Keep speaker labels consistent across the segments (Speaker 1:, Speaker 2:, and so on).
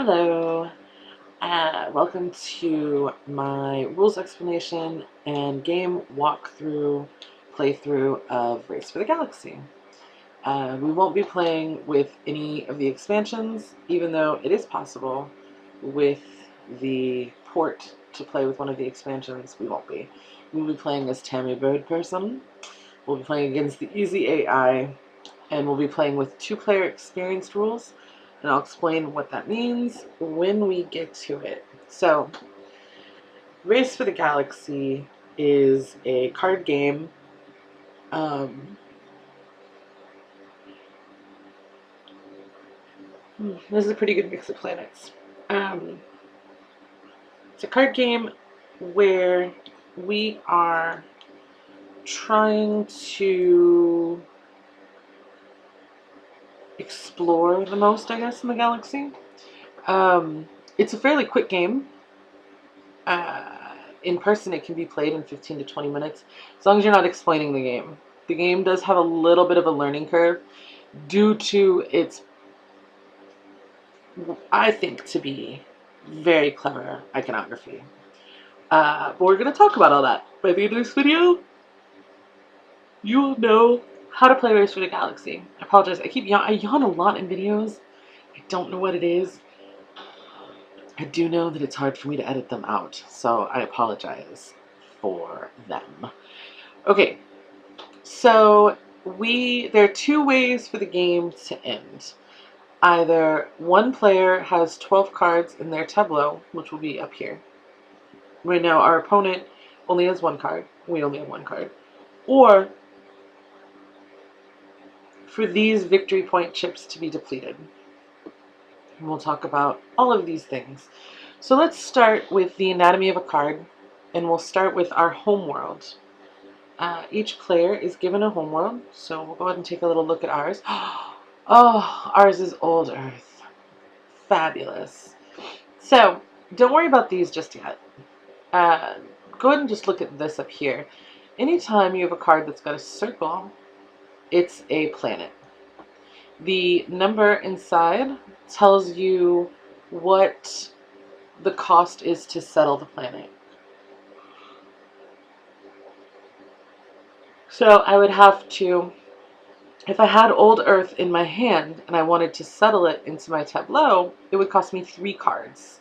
Speaker 1: Hello, welcome to my rules explanation and game walkthrough playthrough of Race for the Galaxy. We won't be playing with any of the expansions, even though it is possible with the port to play with one of the expansions. We won't be. We'll be playing as Tammy Bird Person. We'll be playing against the easy AI, and we'll be playing with two-player experienced rules. And I'll explain what that means when we get to it. So, Race for the Galaxy is a card game. This is a pretty good mix of planets. It's a card game where we are trying to explore the most, I guess, in the galaxy. It's a fairly quick game. In person, it can be played in 15 to 20 minutes, as long as you're not explaining the game. The game does have a little bit of a learning curve due to its, I think, to be very clever iconography. But we're going to talk about all that. By the end of this video, you will know how to play Race for the Galaxy. I apologize. I yawn a lot in videos. I don't know what it is. I do know that it's hard for me to edit them out, so I apologize for them. Okay, so there are two ways for the game to end. Either one player has 12 cards in their tableau, which will be up here. Right now, our opponent only has one card. We only have one card. Or for these victory point chips to be depleted. And we'll talk about all of these things. So let's start with the anatomy of a card, and we'll start with our homeworld. Each player is given a homeworld, so we'll go ahead and take a little look at ours. Oh, ours is Old Earth. Fabulous. So, don't worry about these just yet. Go ahead and just look at this up here. Anytime you have a card that's got a circle, it's a planet. The number inside tells you what the cost is to settle the planet. So I would have to, if I had Old Earth in my hand and I wanted to settle it into my tableau, it would cost me 3 cards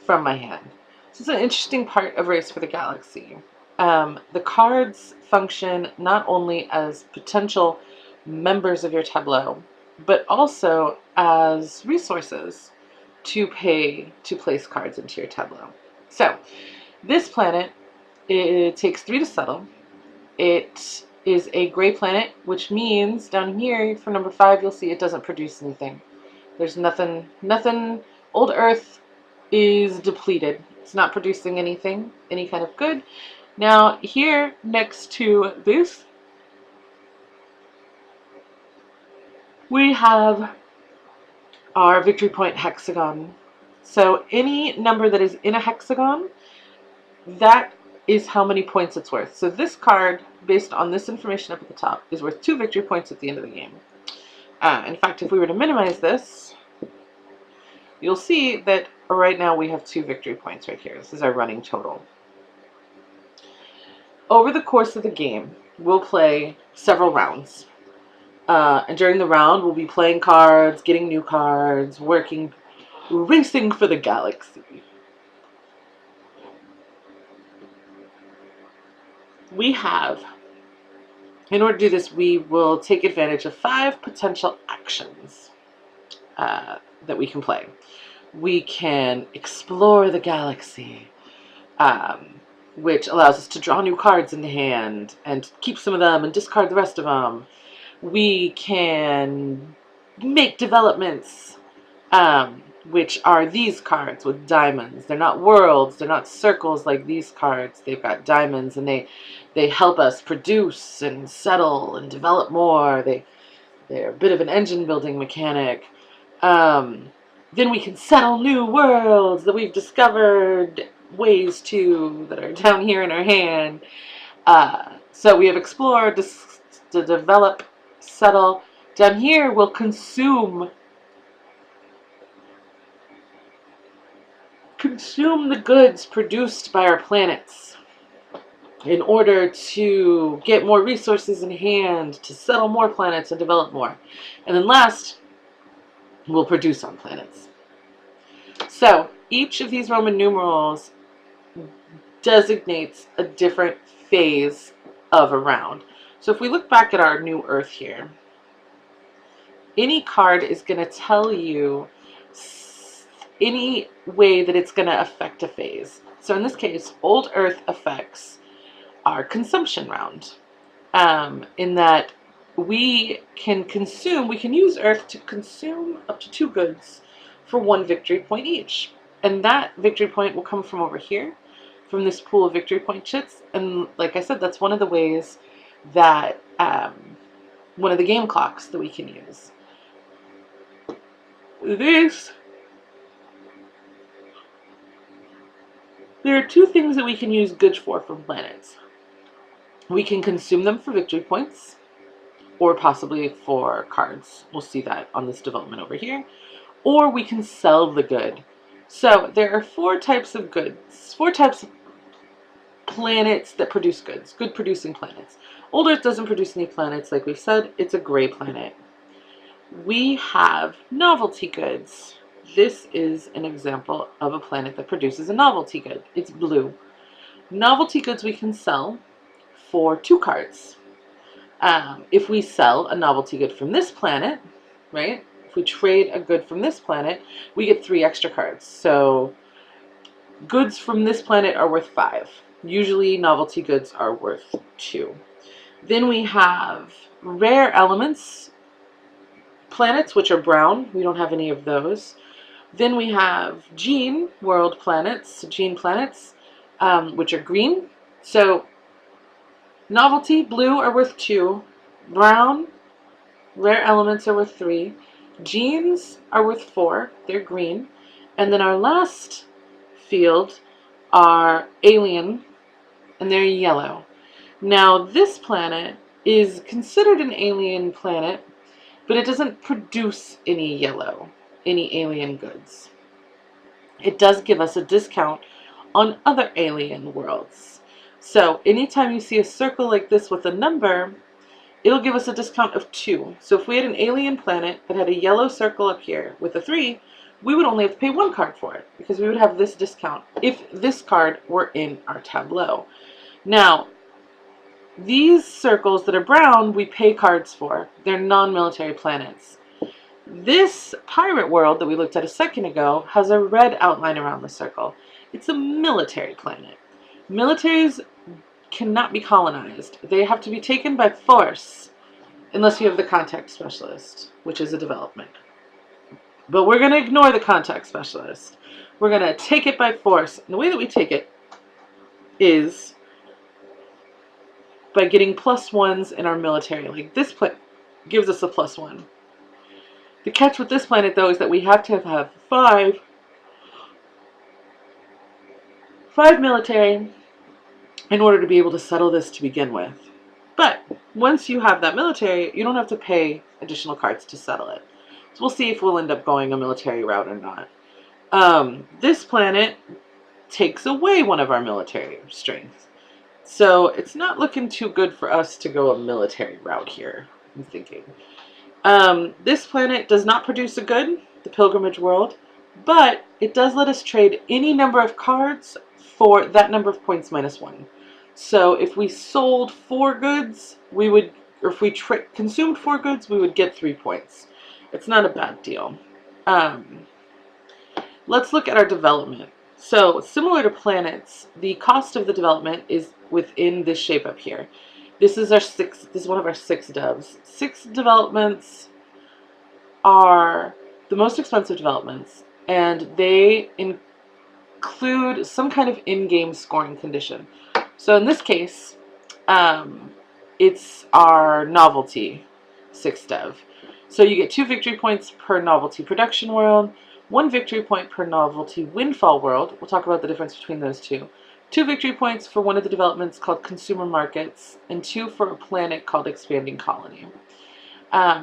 Speaker 1: from my hand. This is an interesting part of Race for the Galaxy. The cards function not only as potential members of your tableau, but also as resources to pay to place cards into your tableau. So, this planet, it takes 3 to settle. It is a gray planet, which means down here for number 5, you'll see it doesn't produce anything. There's nothing. Old Earth is depleted. It's not producing anything, any kind of good. Now, here next to this, we have our victory point hexagon. So any number that is in a hexagon, that is how many points it's worth. So this card, based on this information up at the top, is worth 2 victory points at the end of the game. In fact, if we were to minimize this, you'll see that right now we have 2 victory points right here. This is our running total. Over the course of the game, we'll play several rounds. And during the round, we'll be playing cards, getting new cards, racing for the galaxy. In order to do this, we will take advantage of 5 potential actions that we can play. We can explore the galaxy, which allows us to draw new cards into hand and keep some of them and discard the rest of them. We can make developments, which are these cards with diamonds. They're not worlds, they're not circles like these cards. They've got diamonds, and they help us produce and settle and develop more. They're a bit of an engine building mechanic. Then we can settle new worlds that we've discovered ways to, that are down here in our hand. So we have explore, to develop, settle. Down here we'll consume consume the goods produced by our planets in order to get more resources in hand, to settle more planets and develop more. And then last, we'll produce on planets. So each of these Roman numerals designates a different phase of a round. So if we look back at our new Earth here, any card is going to tell you any way that it's going to affect a phase. So in this case, Old Earth affects our consumption round, in that we can use Earth to consume up to 2 goods for 1 victory point each. And that victory point will come from over here, from this pool of victory point chits. And like I said, that's one of the ways that, one of the game clocks that we can use. There are 2 things that we can use goods for from planets. We can consume them for victory points, or possibly for cards. We'll see that on this development over here. Or we can sell the good. So there are 4 types of goods, 4 types of planets that produce goods, good producing planets. Old Earth doesn't produce any planets, like we said, it's a gray planet. We have novelty goods. This is an example of a planet that produces a novelty good. It's blue. Novelty goods we can sell for 2 cards. If we sell a novelty good from this planet, right? If we trade a good from this planet, we get 3 extra cards. So goods from this planet are worth 5. Usually novelty goods are worth 2. Then we have rare elements planets, which are brown. We don't have any of those. Then we have gene world planets, which are green. So novelty, blue, are worth 2. Brown, rare elements, are worth 3. Genes are worth 4. They're green. And then our last field are alien, and they're yellow. Now, this planet is considered an alien planet, but it doesn't produce any alien goods. It does give us a discount on other alien worlds. So anytime you see a circle like this with a number, it'll give us a discount of 2. So if we had an alien planet that had a yellow circle up here with a 3, we would only have to pay 1 card for it, because we would have this discount if this card were in our tableau. Now, these circles that are brown, we pay cards for. They're non-military planets. This pirate world that we looked at a second ago has a red outline around the circle. It's a military planet. Militaries cannot be colonized. They have to be taken by force, unless you have the contact specialist, which is a development. But we're going to ignore the contact specialist. We're going to take it by force. And the way that we take it is by getting +1s in our military. Like this planet gives us a +1. The catch with this planet, though, is that we have to have 5 military in order to be able to settle this to begin with. But once you have that military, you don't have to pay additional cards to settle it. So we'll see if we'll end up going a military route or not. This planet takes away one of our military strengths. So it's not looking too good for us to go a military route here, I'm thinking. This planet does not produce a good, the pilgrimage world, but it does let us trade any number of cards for that number of points -1. So if we sold 4 goods, we would, or if we consumed 4 goods, we would get 3 points. It's not a bad deal. Let's look at our development. So similar to planets, the cost of the development is within this shape up here. This is one of our 6 devs. 6 developments are the most expensive developments, and they include some kind of in-game scoring condition. So in this case, it's our novelty 6 dev. So you get 2 victory points per novelty production world, 1 victory point per novelty windfall world. We'll talk about the difference between those two. 2 victory points for one of the developments called consumer markets, and 2 for a planet called expanding colony.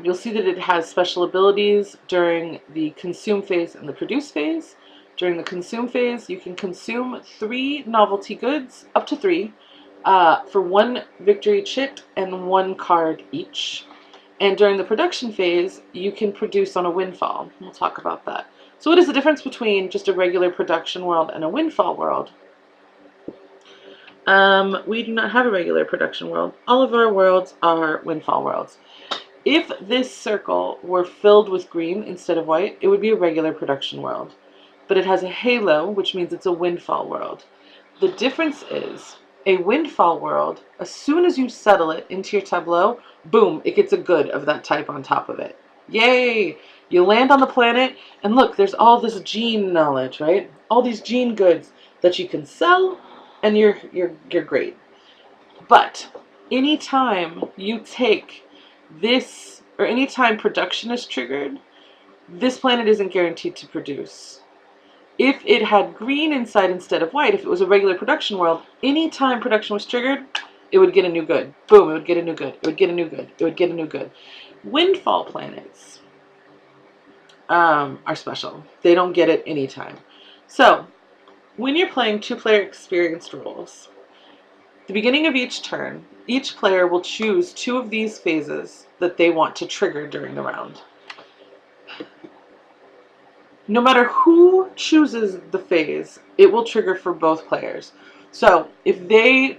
Speaker 1: You'll see that it has special abilities during the consume phase and the produce phase. During the consume phase, you can consume 3 novelty goods, up to 3, for 1 victory chit and 1 card each. And during the production phase, you can produce on a windfall. We'll talk about that. So what is the difference between just a regular production world and a windfall world? We do not have a regular production world. All of our worlds are windfall worlds. If this circle were filled with green instead of white, it would be a regular production world. But it has a halo, which means it's a windfall world. The difference is, a windfall world, as soon as you settle it into your tableau, boom, it gets a good of that type on top of it. Yay! You land on the planet, and look, there's all this gene knowledge, right? All these gene goods that you can sell, and you're great. But anytime you take this, or anytime production is triggered, this planet isn't guaranteed to produce. If it had green inside instead of white, if it was a regular production world, anytime production was triggered, it would get a new good. Boom, it would get a new good. It would get a new good. It would get a new good. Windfall planets are special. They don't get it anytime. So, when you're playing 2-player experienced rules, at the beginning of each turn, each player will choose 2 of these phases that they want to trigger during the round. No matter who chooses the phase, it will trigger for both players. So if they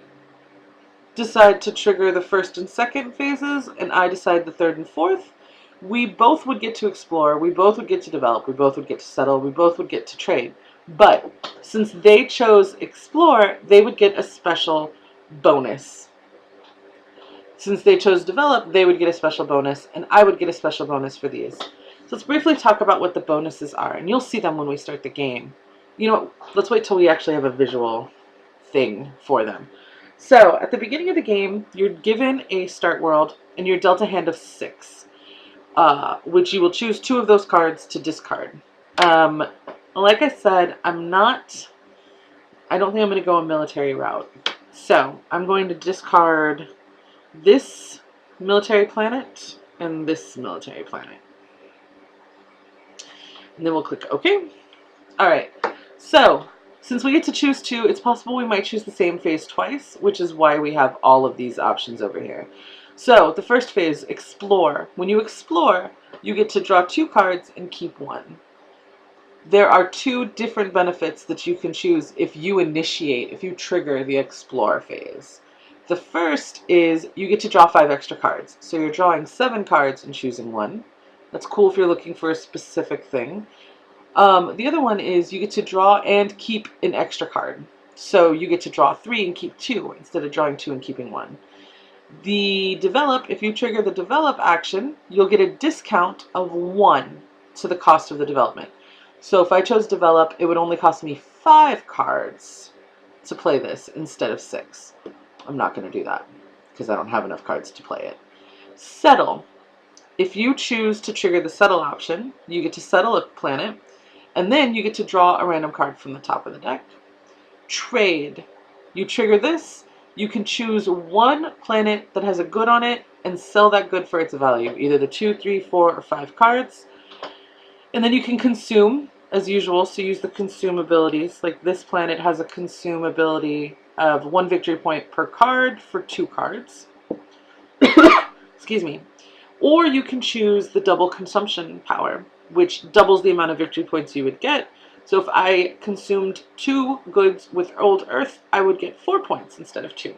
Speaker 1: decide to trigger the first and second phases, and I decide the third and fourth, we both would get to explore, we both would get to develop, we both would get to settle, we both would get to trade. But since they chose explore, they would get a special bonus. Since they chose develop, they would get a special bonus, and I would get a special bonus for these. So let's briefly talk about what the bonuses are, and you'll see them when we start the game. You know, let's wait till we actually have a visual thing for them. So at the beginning of the game, you're given a start world, and you're dealt a hand of 6, which you will choose 2 of those cards to discard. Like I said, I don't think I'm going to go a military route. So I'm going to discard this military planet and this military planet. And then we'll click OK. Alright, so since we get to choose 2, it's possible we might choose the same phase twice, which is why we have all of these options over here. So the first phase, explore. When you explore, you get to draw 2 cards and keep 1. There are 2 different benefits that you can choose if you initiate, if you trigger the explore phase. The first is you get to draw 5 extra cards. So you're drawing 7 cards and choosing 1. That's cool if you're looking for a specific thing. The other one is you get to draw and keep an extra card. So you get to draw 3 and keep 2 instead of drawing 2 and keeping 1. The develop, if you trigger the develop action, you'll get a discount of 1 to the cost of the development. So if I chose develop, it would only cost me 5 cards to play this instead of 6. I'm not going to do that because I don't have enough cards to play it. Settle. If you choose to trigger the settle option, you get to settle a planet, and then you get to draw a random card from the top of the deck. Trade. You trigger this, you can choose 1 planet that has a good on it and sell that good for its value, either the 2, 3, 4, or 5 cards. And then you can consume, as usual, so use the consume abilities. Like this planet has a consume ability of 1 victory point per card for 2 cards. Excuse me. Or you can choose the double consumption power, which doubles the amount of victory points you would get. So if I consumed 2 goods with Old Earth, I would get 4 points instead of 2.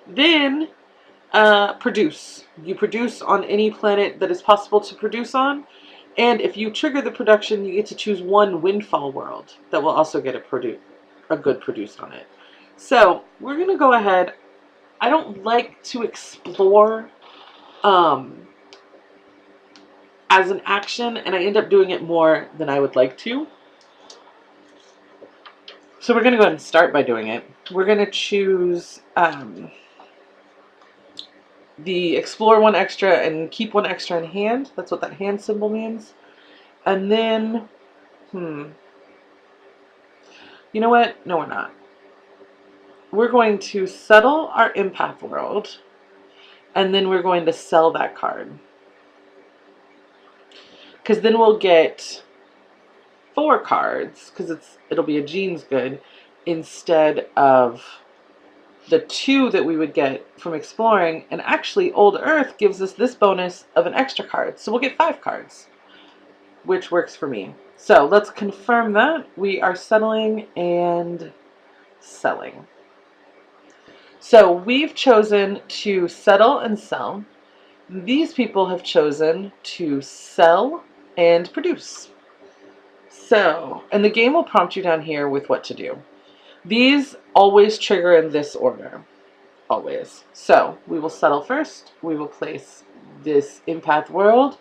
Speaker 1: Then produce. You produce on any planet that is possible to produce on. And if you trigger the production, you get to choose 1 windfall world that will also get a good produced on it. So we're going to go ahead. I don't like to explore as an action, and I end up doing it more than I would like to. So we're going to go ahead and start by doing it. We're going to choose the explore 1 extra and keep 1 extra in hand. That's what that hand symbol means. And then, you know what? No, we're not. We're going to settle our empath world, and then we're going to sell that card. Because then we'll get 4 cards, because it'll be a Gene's good, instead of the 2 that we would get from exploring. And actually, Old Earth gives us this bonus of an extra card. So we'll get 5 cards, which works for me. So let's confirm that. We are settling and selling. So we've chosen to settle and sell. These people have chosen to sell and produce. So, and the game will prompt you down here with what to do. These always trigger in this order. Always. So, we will settle first. We will place this empath world.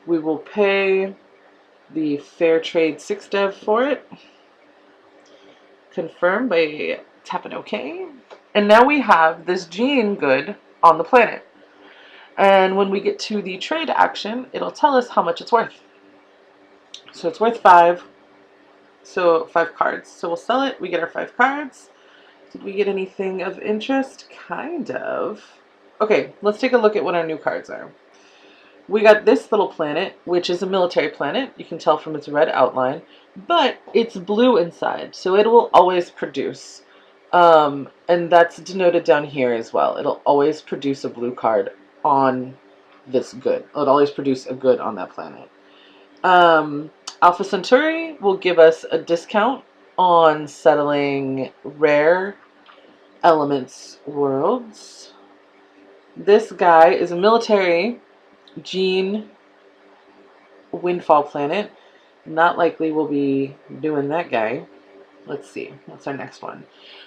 Speaker 1: We will pay the fair trade 6 dev for it. Confirm by tapping OK. And now we have this Gene good on the planet. And when we get to the trade action, it'll tell us how much it's worth. So it's worth 5. So 5 cards. So we'll sell it. We get our 5 cards. Did we get anything of interest? Kind of. Okay, let's take a look at what our new cards are. We got this little planet, which is a military planet. You can tell from its red outline. But it's blue inside, so it will always produce. And that's denoted down here as well. It'll always produce a blue card on this good. It'll always produce a good on that planet. Alpha Centauri will give us a discount on settling rare elements worlds. This guy is a military Gene windfall planet. Not likely we'll be doing that guy. Let's see. What's our next one?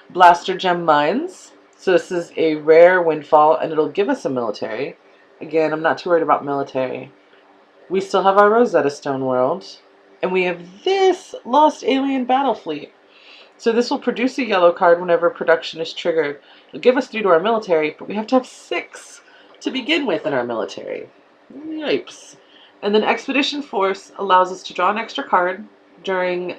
Speaker 1: Blaster Gem Mines. So this is a rare windfall, and it'll give us a military. Again, I'm not too worried about military. We still have our Rosetta Stone world. And we have this Lost Alien Battle Fleet. So this will produce a yellow card whenever production is triggered. It'll give us 3 to our military, but we have to have 6 to begin with in our military. Yipes. And then Expedition Force allows us to draw an extra card during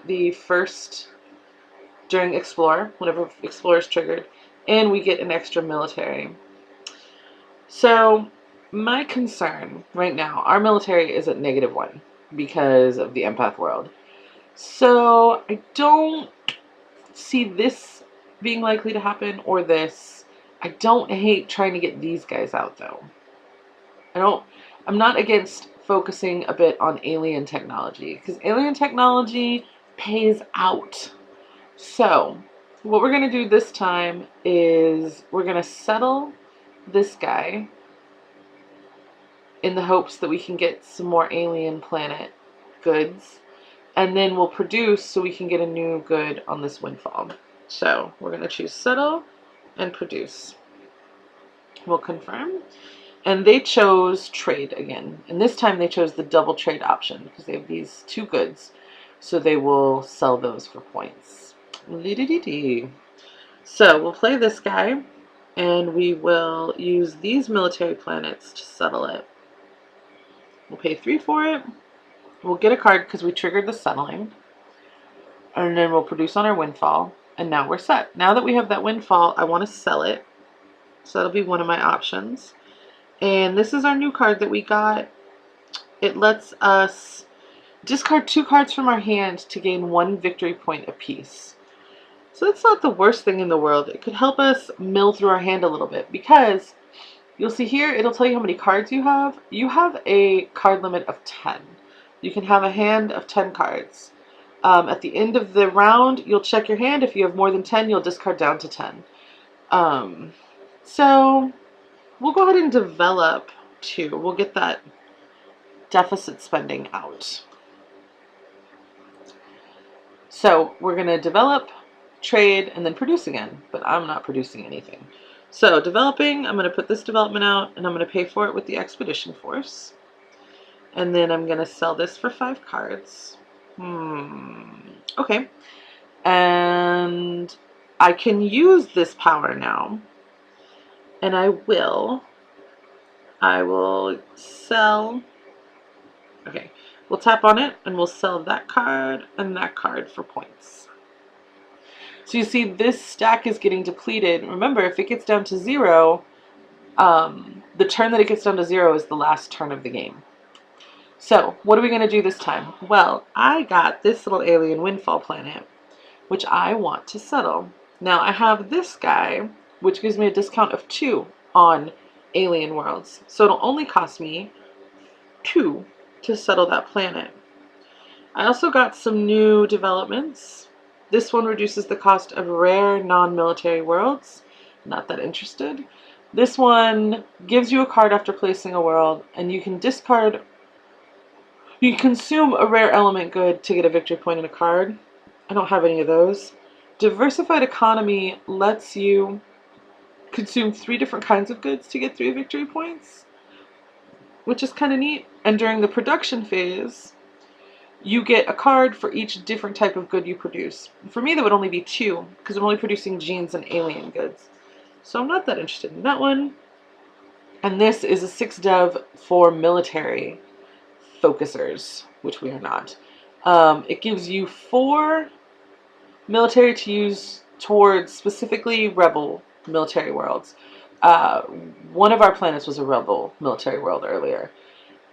Speaker 1: during Explore, whenever Explore is triggered. And we get an extra military. So my concern right now, our military is at -1 because of the empath world. So I don't see this being likely to happen, or this. I don't hate trying to get these guys out though. I'm not against focusing a bit on alien technology, because alien technology pays out. So what we're going to do this time is we're going to settle this guy in the hopes that we can get some more alien planet goods, and then we'll produce so we can get a new good on this windfall. So we're going to choose settle and produce. We'll confirm. And they chose trade again. And this time they chose the double trade option because they have these 2 goods. So they will sell those for points. So we'll play this guy, and we will use these military planets to settle it. We'll pay 3 for it. We'll get a card because we triggered the settling. And then we'll produce on our windfall. And now we're set. Now that we have that windfall, I want to sell it. So that'll be one of my options. And this is our new card that we got. It lets us discard 2 cards from our hand to gain 1 victory point apiece. So that's not the worst thing in the world. It could help us mill through our hand a little bit, because you'll see here, it'll tell you how many cards you have. You have a card limit of 10. You can have a hand of 10 cards. At the end of the round, you'll check your hand. If you have more than 10, you'll discard down to 10. So we'll go ahead and develop 2. We'll get that deficit spending out. So we're going to develop, trade, and then produce again. But I'm not producing anything. So developing, I'm going to put this development out, and I'm going to pay for it with the Expedition Force. And then I'm going to sell this for 5 cards. Okay. And I can use this power now. And I will sell. Okay. We'll tap on it, and we'll sell that card and that card for points. So you see this stack is getting depleted. Remember, if it gets down to 0, the turn that it gets down to 0 is the last turn of the game. So what are we going to do this time? Well, I got this little alien windfall planet, which I want to settle. Now I have this guy, which gives me a discount of 2 on alien worlds. So it'll only cost me 2 to settle that planet. I also got some new developments. This one reduces the cost of rare non-military worlds. Not that interested. This one gives you a card after placing a world, and you can discard. You consume a rare element good to get a victory point in a card. I don't have any of those. Diversified economy lets you consume 3 different kinds of goods to get 3 victory points, which is kind of neat. And during the production phase, you get a card for each different type of good you produce. For me, that would only be 2, because I'm only producing genes and alien goods. So I'm not that interested in that one. And this is a 6 dev for military focusers, which we are not. It gives you 4 military to use towards specifically rebel military worlds. One of our planets was a rebel military world earlier.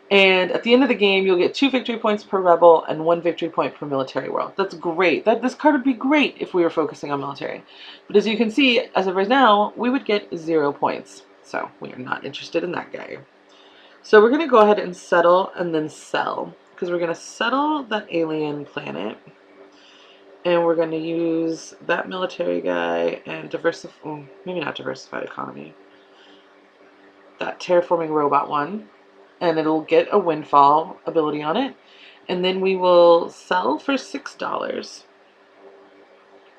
Speaker 1: And at the end of the game, you'll get 2 victory points per rebel and 1 victory point per military world. That's great. This card would be great if we were focusing on military. But as you can see, as of right now, we would get 0 points. So we are not interested in that guy. So we're going to go ahead and settle and then sell. Because we're going to settle that alien planet. And we're going to use that military guy and maybe not diversified economy. That terraforming robot one. And it'll get a windfall ability on it. And then we will sell for $6.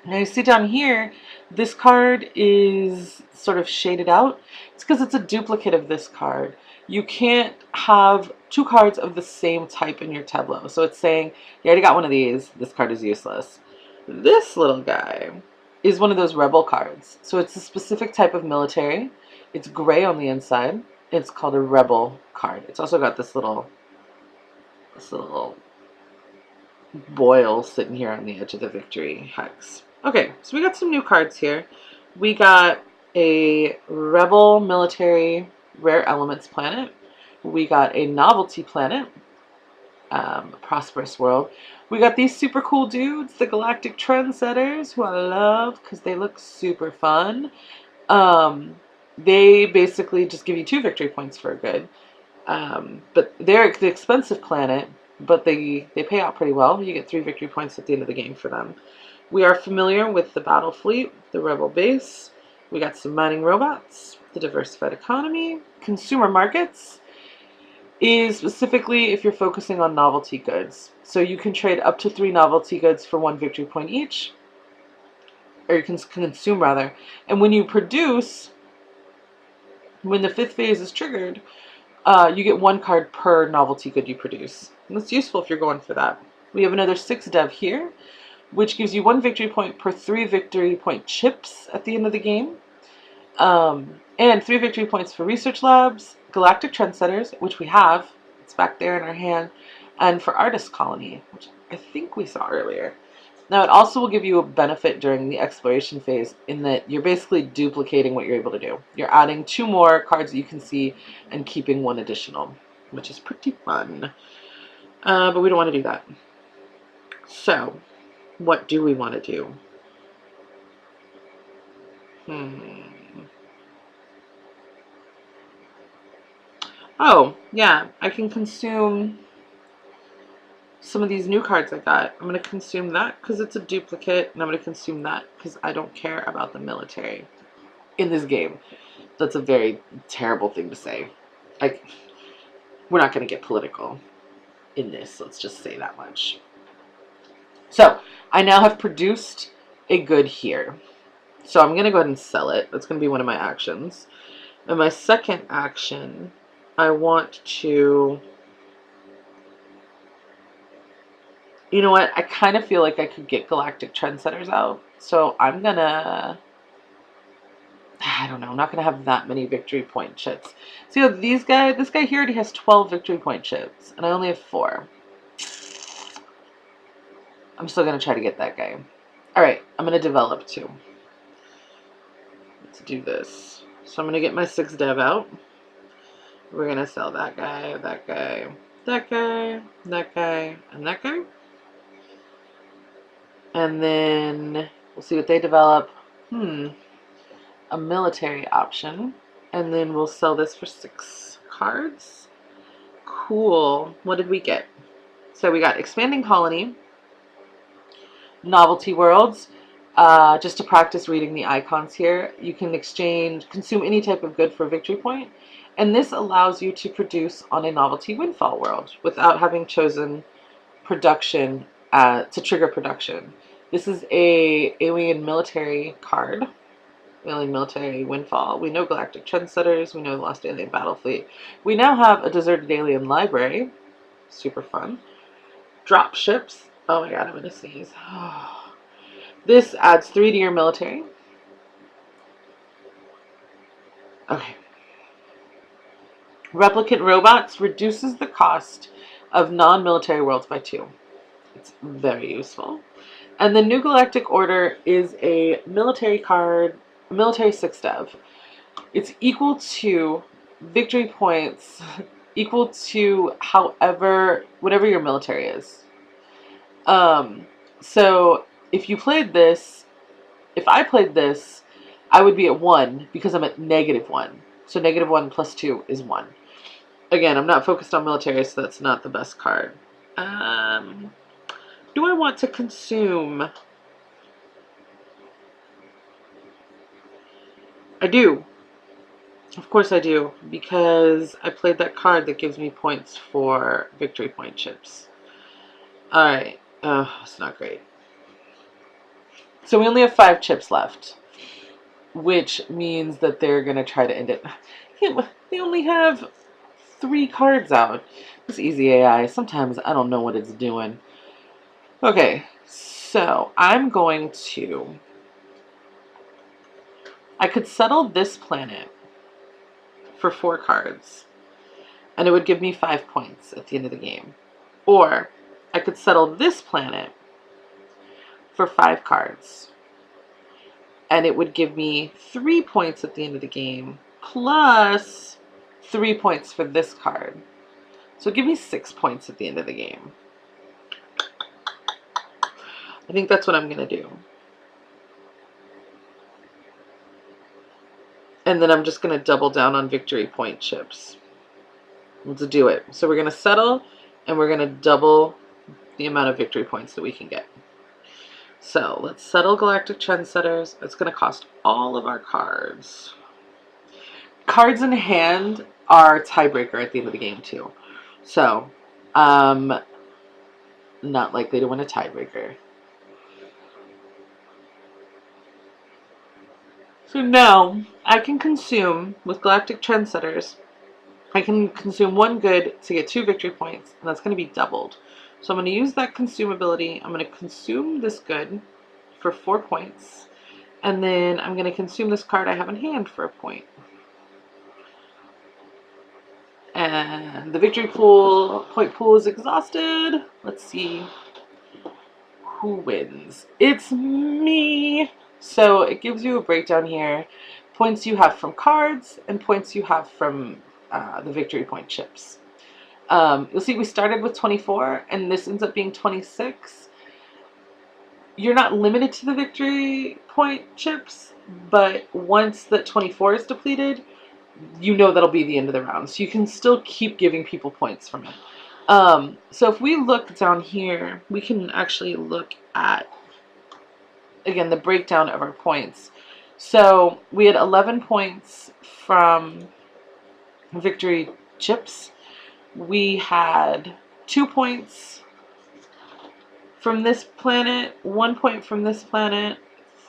Speaker 1: Now you see down here, this card is sort of shaded out. It's because it's a duplicate of this card. You can't have 2 cards of the same type in your tableau. So it's saying, you already got one of these, this card is useless. This little guy is one of those rebel cards. So it's a specific type of military. It's gray on the inside. It's called a rebel card. It's also got this little boil sitting here on the edge of the victory hex. Okay, so we got some new cards here. We got a rebel military rare elements planet. We got a novelty planet, prosperous world. We got these super cool dudes, the galactic trendsetters, who I love because they look super fun. They basically just give you 2 victory points for a good. But they're the expensive planet, but they pay out pretty well. You get 3 victory points at the end of the game for them. We are familiar with the battle fleet, the rebel base. We got some mining robots, the diversified economy. Consumer markets is specifically if you're focusing on novelty goods. So you can trade up to 3 novelty goods for 1 victory point each. Or you can consume rather. And when you produce, when the 5th phase is triggered, you get 1 card per novelty good you produce. And that's useful if you're going for that. We have another 6 dev here, which gives you 1 victory point per 3 victory point chips at the end of the game. And 3 victory points for research labs, galactic trendsetters, which we have. It's back there in our hand. And for artist colony, which I think we saw earlier. Now, it also will give you a benefit during the exploration phase in that you're basically duplicating what you're able to do. You're adding 2 more cards that you can see and keeping 1 additional, which is pretty fun. But we don't want to do that. So, what do we want to do? Oh, yeah, I can consume some of these new cards I got. I'm going to consume that because it's a duplicate, and I'm going to consume that because I don't care about the military in this game. That's a very terrible thing to say. Like, we're not going to get political in this, let's just say that much. So, I now have produced a good here. So I'm going to go ahead and sell it. That's going to be one of my actions. And my second action, I want to... You know what? I kind of feel like I could get galactic trendsetters out. So I'm going to... I don't know. I'm not going to have that many victory point chips. See, this guy here already has 12 victory point chips. And I only have 4. I'm still going to try to get that guy. Alright, I'm going to develop 2. Let's do this. So I'm going to get my 6 dev out. We're going to sell that guy, that guy, that guy, that guy, and that guy. And then we'll see what they develop. A military option. And then we'll sell this for 6 cards. Cool. What did we get? So we got Expanding Colony, Novelty Worlds. Just to practice reading the icons here, you can consume any type of good for a victory point. And this allows you to produce on a Novelty Windfall World without having chosen production to trigger production. This is a alien military card. Alien Military Windfall. We know Galactic Trendsetters. We know the Lost Alien Battlefleet. We now have a Deserted Alien Library. Super fun. Drop ships. Oh my god, I'm gonna sneeze. This adds 3 to your military. Okay. Replicant Robots reduces the cost of non-military worlds by 2. It's very useful. And the New Galactic Order is a military card, military 6 dev. It's equal to victory points, equal to whatever your military is. So if I played this, I would be at 1 because I'm at -1. So -1 plus 2 is 1. Again, I'm not focused on military, so that's not the best card. Do I want to consume? I do. Of course I do, because I played that card that gives me points for victory point chips. Alright. It's not great. So we only have 5 chips left, which means that they're going to try to end it. They only have 3 cards out. This easy AI, sometimes I don't know what it's doing. Okay, so I'm going to... I could settle this planet for 4 cards, and it would give me 5 points at the end of the game. Or I could settle this planet for 5 cards, and it would give me 3 points at the end of the game, plus 3 points for this card. So give me 6 points at the end of the game. I think that's what I'm going to do. And then I'm just going to double down on victory point chips. Let's do it. So we're going to settle, and we're going to double the amount of victory points that we can get. So let's settle Galactic Trendsetters. It's going to cost all of our cards. Cards in hand are tiebreaker at the end of the game too. So not likely to win a tiebreaker. So now I can consume, with Galactic Trendsetters, I can consume 1 good to get 2 victory points, and that's going to be doubled. So I'm going to use that consumability. I'm going to consume this good for 4 points, and then I'm going to consume this card I have in hand for a point. And the victory point pool is exhausted. Let's see who wins. It's me! So it gives you a breakdown here. Points you have from cards and points you have from the victory point chips. You'll see we started with 24 and this ends up being 26. You're not limited to the victory point chips, but once that 24 is depleted, you know that'll be the end of the round. So you can still keep giving people points from it. So if we look down here, we can actually look at, again, the breakdown of our points. So we had 11 points from victory chips. We had 2 points from this planet, 1 point from this planet,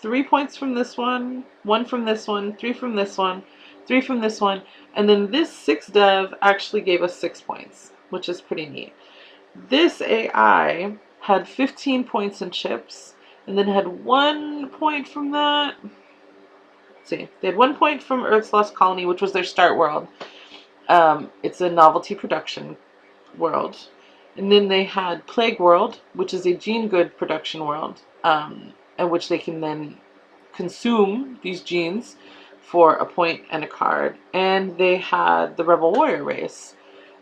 Speaker 1: 3 points from this one, 1 from this one, 3 from this one, 3 from this one, and then this 6 dev actually gave us 6 points, which is pretty neat. This AI had 15 points in chips, and then had 1 point from that. Let's see, they had 1 point from Earth's Lost Colony, which was their start world. It's a novelty production world. And then they had Plague World, which is a gene good production world, in which they can then consume these genes for a point and a card. And they had the Rebel Warrior race,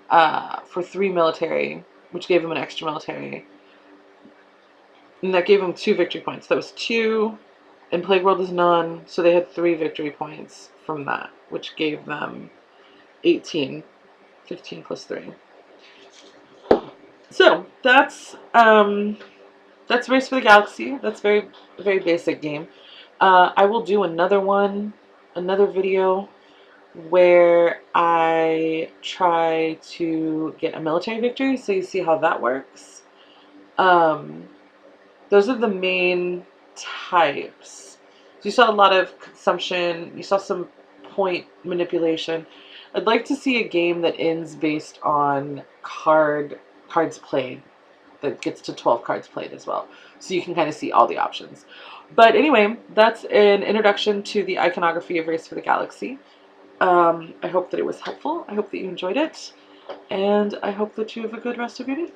Speaker 1: for 3 military, which gave him an extra military. And that gave him 2 victory points. That was 2, and Plague World is none, so they had 3 victory points from that, which gave them 18. 15 plus 3. So that's Race for the Galaxy. That's very basic game. I will do another video where I try to get a military victory, so you see how that works. Those are the main types. So you saw a lot of consumption. You saw some point manipulation. I'd like to see a game that ends based on cards played, that gets to 12 cards played as well, so you can kind of see all the options. But anyway, that's an introduction to the iconography of Race for the Galaxy. I hope that it was helpful. I hope that you enjoyed it, and I hope that you have a good rest of your day.